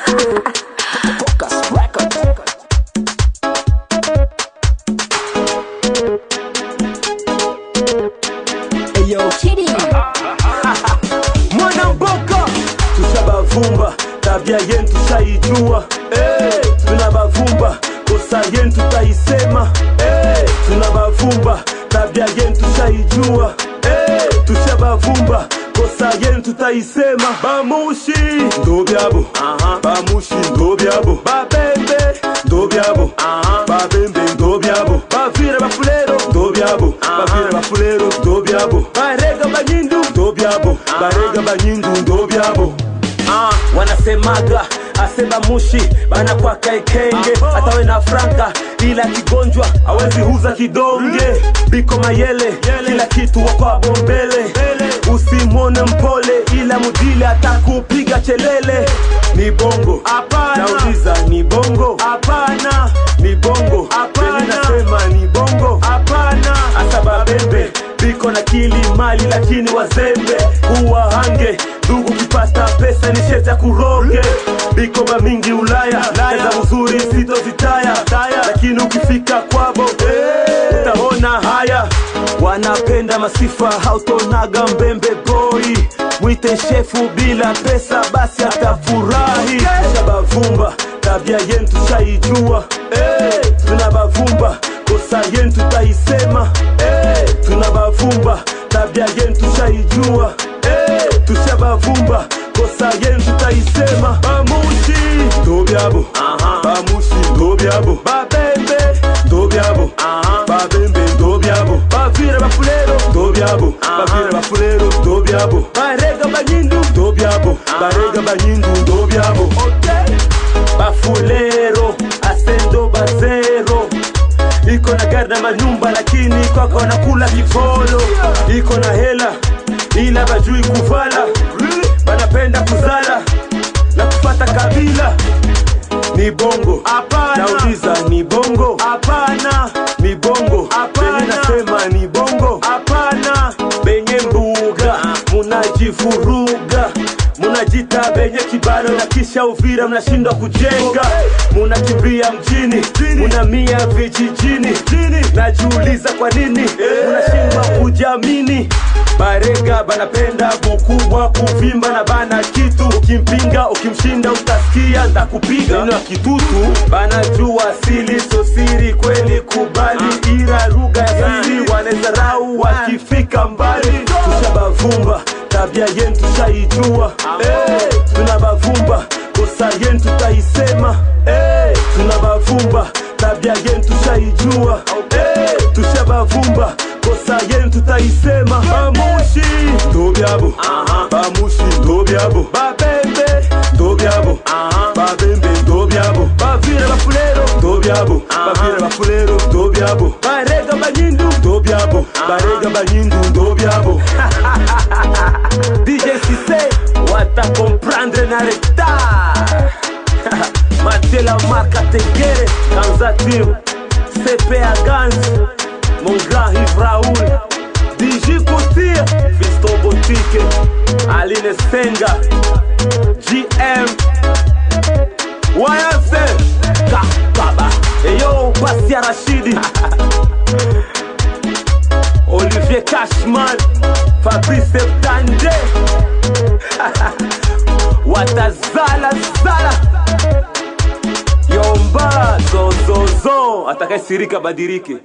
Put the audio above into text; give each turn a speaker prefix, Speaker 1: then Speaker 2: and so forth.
Speaker 1: Focus Record. Ayo Kitty
Speaker 2: Mwana mboka tushabavumba, tabia yentu shaijua. Tunabavumba, kosa yentu taisema. Tunabavumba, tabia yentu shaijua. Tushabavumba, kosa yentu taisema. Bamushi ndo byabo, bamushi ndo byabo. Babembe ndo byabo, babembe ndo byabo. Bavira bafulero ndo byabo, bavira bafulero ndo byabo. Barega banyindu ndo byabo, barega banyindu ndo byabo. Wanasemaga asema mushi bana kwa kaikenge. Atawe na franka ila kigonjwa hawezi huza kidonge. Biko mayele kila kitu wakwa bombele. Usimone mpole ila mudile atakupiga chelele. Ni bongo apana, nauliza ni bongo apana, ni bongo apana, nasema ni bongo apana. Asaba bembe biko na kili mali lakini wazembe. Kuwa hange ndugu kipata pesa ni sheta kuroge. Biko ba mingi Ulaya kaza uzuri sito zitaya. Lakini ukifika kwabo utaona haya. Wanapenda masifa hautonaga mbembe boy. Mwite shefu bila pesa basi atafurahi. Tushabavumba, tabia yentu shaijua. Tunabavumba, kosa yentu taisema. Tunabavumba, tabia yentu shaijua. Tushabavumba, kosa yentu taisema. Bamushi ndo byabo, bamushi ndo byabo. Babembe ndo byabo, babembe ndo byabo. Bavira bafulero ndo byabo, bavira bafulero ndo byabo. Barega banyindu ndo byabo, barega banyindu ndo byabo. Bafulero asendo bazero. Iko na gari na manyumba lakini kwako wanakula kivolo. Iko na hela ila bajui kuvala. Banapenda kuzala na kufata kabila. Ni bongo apana, nauliza ni bongo apana, ni bongo apana, nasema ni bongo apana. Benye mbuga munajifuruga, munajita benye kibalo na kisha Uvira mnashindwa kujenga. Munakimbia mjini, munamia vijijini. Najiuliza kwa nini munashindwa kujamini. Barega banapenda kukubwa kuvimba na bana kitu. Ukimpinga ukimshinda utasikia ndakupiga. Nino kitutu banajua asili so siri kweli kubali. Ira lugha ya siri wanezarau wakifika mbali. Tushabavumba, tabia yentu shaijua. Tunabavumba, kosa yentu taisema. Tunabavumba, tabia yentu shaijua. Tushabavumba, kosa yentu taisema. Bamushi ndo byabo, bamushi ndo byabo. Babembe ndo byabo, babembe ndo byabo. Bavira bafulero ndo byabo, bavira bafulero ndo byabo. Barega banyindu ndo byabo, barega banyindu ndo byabo. DJ Cisse wata comprendre na retard. Matela marca tegere Kanza team CPA Gans, mon grand Yves Raoul, DJ Couture, Fiston Boutique, Aline Senga, GM, YFC, Kakaba, Eyo Basia Rashidi, Olivier Cashman, Fabrice Tande, Watazala Zala, Yomba, Zozozo, atakaye sirika badirike.